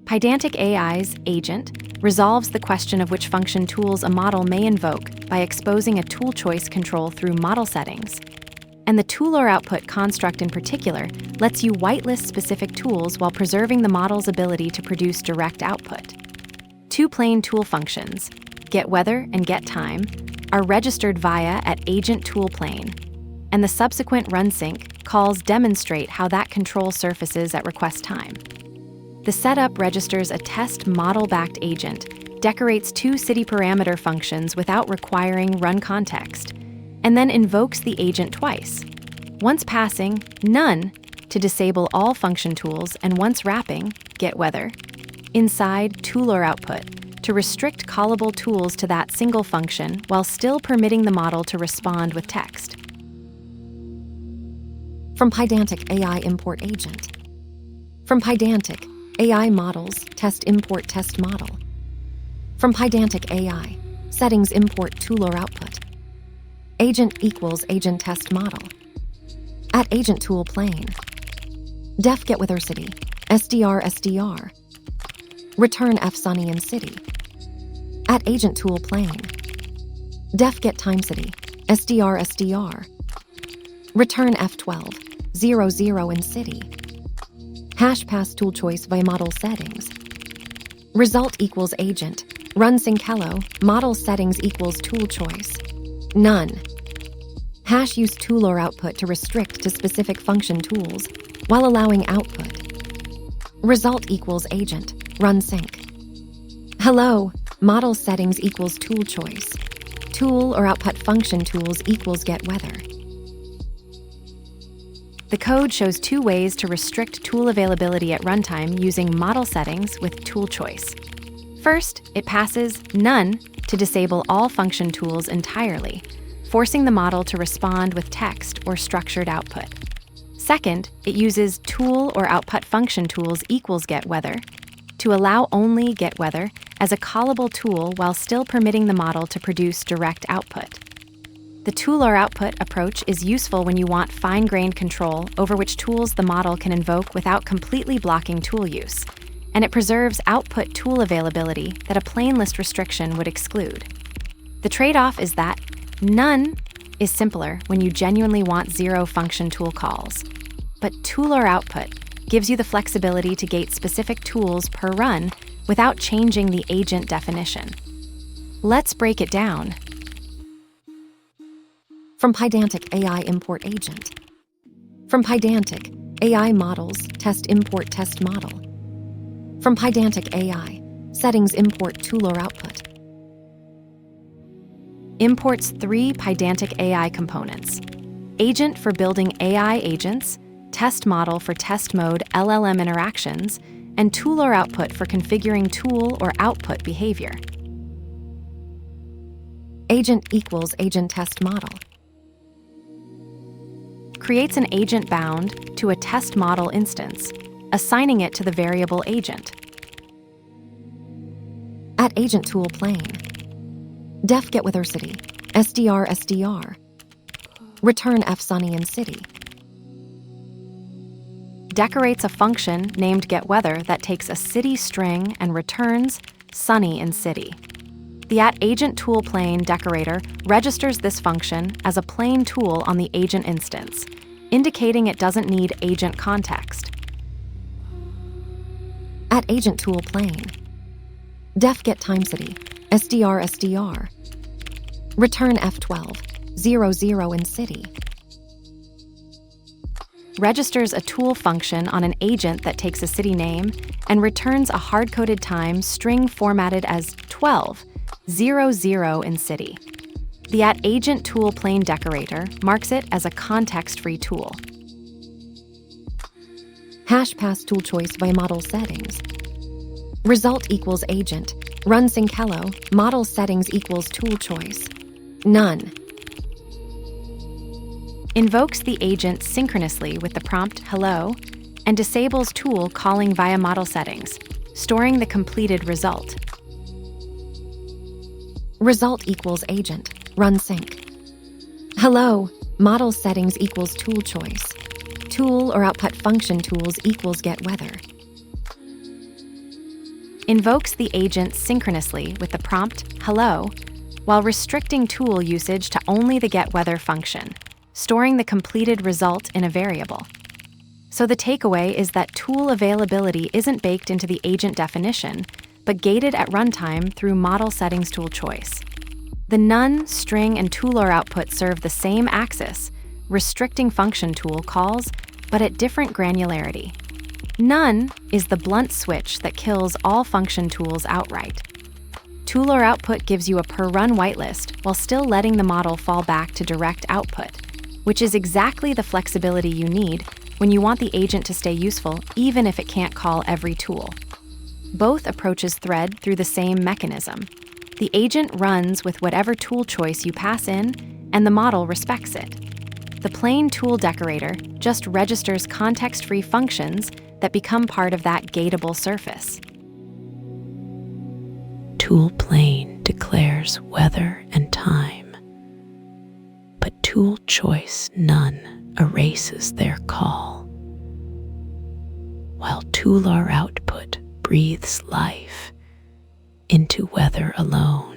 Pydantic AI's agent resolves the question of which function tools a model may invoke by exposing a tool choice control through model settings. And the ToolOrOutput construct in particular lets you whitelist specific tools while preserving the model's ability to produce direct output. Two plain tool functions, getWeather and getTime, are registered via at agent tool plane, and the subsequent runsync calls demonstrate how that control surfaces at request time. The setup registers a test model-backed agent, decorates two city parameter functions without requiring run context, and then invokes the agent twice, once passing none to disable all function tools and once wrapping getWeather inside ToolOrOutput to restrict callable tools to that single function while still permitting the model to respond with text. From Pydantic AI import agent. From Pydantic AI models, test import test model. From Pydantic AI, settings import ToolOrOutput. Agent equals agent test model. At agent tool plane. Def getWeather city, SDR. Return F sunny in city. At agent tool plane. Def getTime city, SDR. Return F12, 00 in city. Hash pass tool choice via model settings. Result equals agent. Run sync hello. Model settings equals tool choice. None. Hash use ToolOrOutput to restrict to specific function tools while allowing output. Result equals agent. Run sync. Hello. Model settings equals tool choice. ToolOrOutput function tools equals getWeather. The code shows two ways to restrict tool availability at runtime using model settings with tool choice. First, it passes none to disable all function tools entirely, forcing the model to respond with text or structured output. Second, it uses ToolOrOutput function tools equals getWeather to allow only getWeather as a callable tool while still permitting the model to produce direct output. The ToolOrOutput approach is useful when you want fine-grained control over which tools the model can invoke without completely blocking tool use, and it preserves output tool availability that a plain list restriction would exclude. The trade-off is that none is simpler when you genuinely want zero function tool calls, but ToolOrOutput gives you the flexibility to gate specific tools per run without changing the agent definition. Let's break it down. From Pydantic AI import agent. From Pydantic AI models, test import test model. From Pydantic AI, settings import ToolOrOutput. Imports three Pydantic AI components: agent for building AI agents, test model for test mode LLM interactions, and ToolOrOutput for configuring tool or output behavior. Agent equals agent test model. Creates an agent bound to a test model instance, assigning it to the variable agent. At agent tool plane. Def getWeather city, SDR. Return F sunny in city. Decorates a function named getWeather that takes a city string and returns sunny in city. The @agent tool plane decorator registers this function as a plain tool on the agent instance, indicating it doesn't need agent context. At agent tool plane. Def getTime city, SDR. Return F12, 00 in city. Registers a tool function on an agent that takes a city name and returns a hard-coded time string formatted as 12, 00 in city. The @agent tool plane decorator marks it as a context-free tool. Hash pass tool choice via model settings. Result equals agent. Run sync hello. Model settings equals tool choice. None. Invokes the agent synchronously with the prompt hello and disables tool calling via model settings, storing the completed result. Result equals agent. Run sync. Hello. Model settings equals tool choice. ToolOrOutput function tools equals getWeather. invokes the agent synchronously with the prompt hello, while restricting tool usage to only the getWeather function, storing the completed result in a variable. So the takeaway is that tool availability isn't baked into the agent definition, but gated at runtime through model settings tool choice. The none, string, and ToolOrOutput serve the same axis, restricting function tool calls, but at different granularity. None is the blunt switch that kills all function tools outright. ToolOrOutput gives you a per-run whitelist while still letting the model fall back to direct output, which is exactly the flexibility you need when you want the agent to stay useful even if it can't call every tool. Both approaches thread through the same mechanism. The agent runs with whatever tool choice you pass in, and the model respects it. The plain tool decorator just registers context-free functions that become part of that gateable surface. Tool plain declares weather and time, but tool choice none erases their call, while ToolOrOutput breathes life into weather alone.